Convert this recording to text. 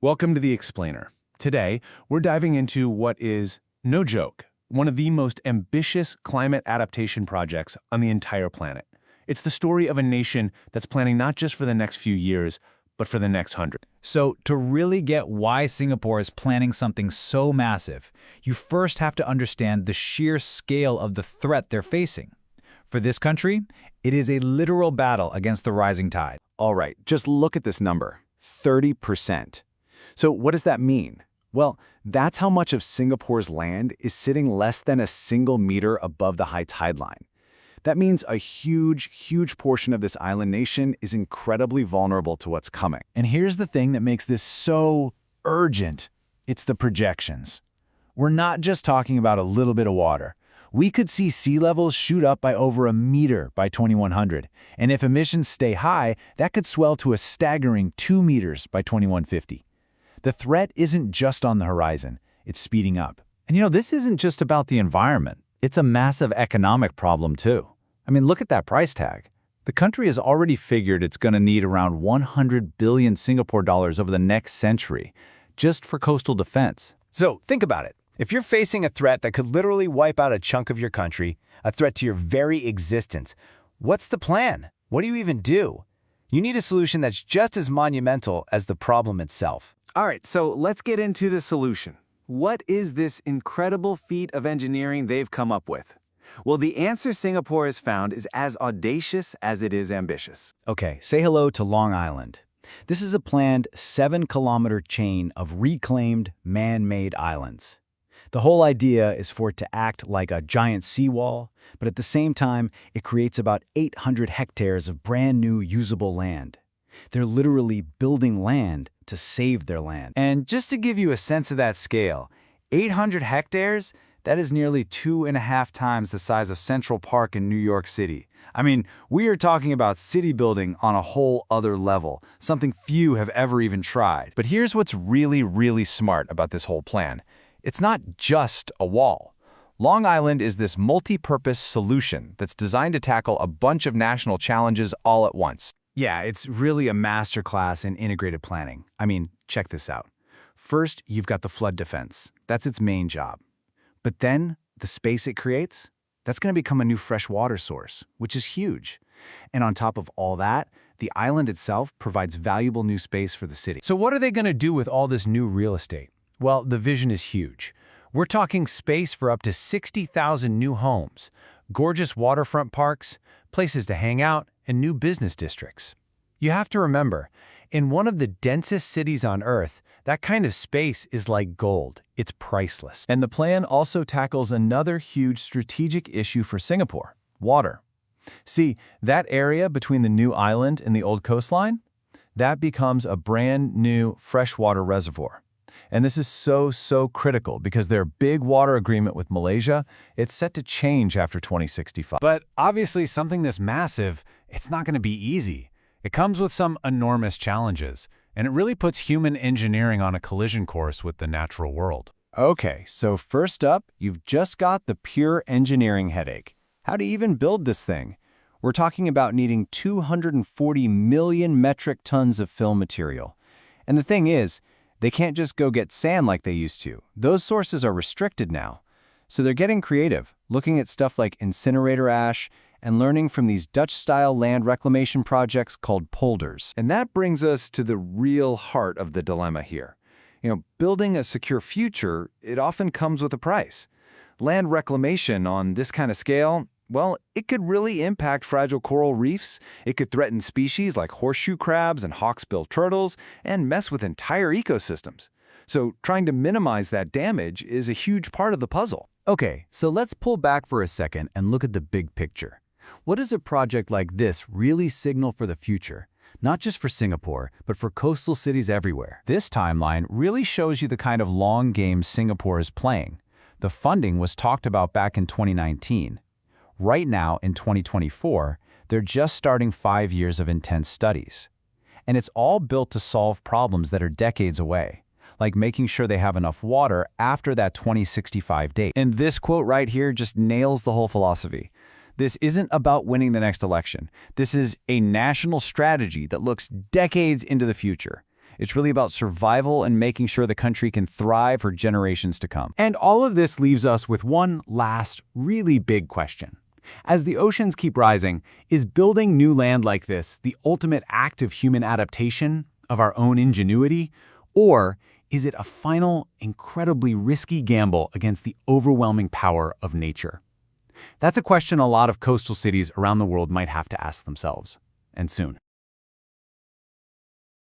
Welcome to The Explainer. Today, we're diving into what is, no joke, one of the most ambitious climate adaptation projects on the entire planet. It's the story of a nation that's planning not just for the next few years, but for the next 100. So to really get why Singapore is planning something so massive, you first have to understand the sheer scale of the threat they're facing. For this country, it is a literal battle against the rising tide. All right, just look at this number, 30%. So what does that mean? Well, that's how much of Singapore's land is sitting less than a single meter above the high tide line. That means a huge portion of this island nation is incredibly vulnerable to what's coming. And here's the thing that makes this so urgent. It's the projections. We're not just talking about a little bit of water. We could see sea levels shoot up by over a meter by 2100. And if emissions stay high, that could swell to a staggering 2 meters by 2150. The threat isn't just on the horizon, it's speeding up. And this isn't just about the environment. It's a massive economic problem too. I mean, look at that price tag. The country has already figured it's going to need around 100 billion Singapore dollars over the next century, just for coastal defense. So think about it. If you're facing a threat that could literally wipe out a chunk of your country, a threat to your very existence, what's the plan? What do you even do? You need a solution that's just as monumental as the problem itself. All right, so let's get into the solution. What is this incredible feat of engineering they've come up with? Well, the answer Singapore has found is as audacious as it is ambitious. Okay, say hello to Long Island. This is a planned 7-kilometer chain of reclaimed, man-made islands. The whole idea is for it to act like a giant seawall, but at the same time, it creates about 800 hectares of brand new usable land. They're literally building land to save their land. And just to give you a sense of that scale, 800 hectares, that is nearly 2.5 times the size of Central Park in New York City. I mean, we are talking about city building on a whole other level, something few have ever even tried. But here's what's really smart about this whole plan. It's not just a wall. Long Island is this multi-purpose solution that's designed to tackle a bunch of national challenges all at once. Yeah, it's really a masterclass in integrated planning. I mean, check this out. First, you've got the flood defense. That's its main job. But then, the space it creates, that's going to become a new fresh water source, which is huge. And on top of all that, the island itself provides valuable new space for the city. So what are they going to do with all this new real estate? Well, the vision is huge. We're talking space for up to 60,000 new homes, gorgeous waterfront parks, places to hang out, and new business districts. You have to remember, in one of the densest cities on Earth, that kind of space is like gold. It's priceless. And the plan also tackles another huge strategic issue for Singapore: water. See, that area between the new island and the old coastline? That becomes a brand new freshwater reservoir. And this is so critical because their big water agreement with Malaysia, it's set to change after 2065. But obviously something this massive, it's not going to be easy. It comes with some enormous challenges, and it really puts human engineering on a collision course with the natural world. Okay, so first up, you've just got the pure engineering headache. How to even build this thing? We're talking about needing 240 million metric tons of fill material. And the thing is, they can't just go get sand like they used to. Those sources are restricted now. So they're getting creative, looking at stuff like incinerator ash and learning from these Dutch-style land reclamation projects called polders. And that brings us to the real heart of the dilemma here. Building a secure future, it often comes with a price. Land reclamation on this kind of scale, well, it could really impact fragile coral reefs, it could threaten species like horseshoe crabs and hawksbill turtles, and mess with entire ecosystems. So trying to minimize that damage is a huge part of the puzzle. Okay, so let's pull back for a second and look at the big picture. What does a project like this really signal for the future? Not just for Singapore, but for coastal cities everywhere. This timeline really shows you the kind of long game Singapore is playing. The funding was talked about back in 2019. Right now, in 2024, they're just starting 5 years of intense studies. And it's all built to solve problems that are decades away, like making sure they have enough water after that 2065 date. And this quote right here just nails the whole philosophy. This isn't about winning the next election. This is a national strategy that looks decades into the future. It's really about survival and making sure the country can thrive for generations to come. And all of this leaves us with one last, really big question. As the oceans keep rising, is building new land like this the ultimate act of human adaptation, of our own ingenuity? Or is it a final, incredibly risky gamble against the overwhelming power of nature? That's a question a lot of coastal cities around the world might have to ask themselves, and soon.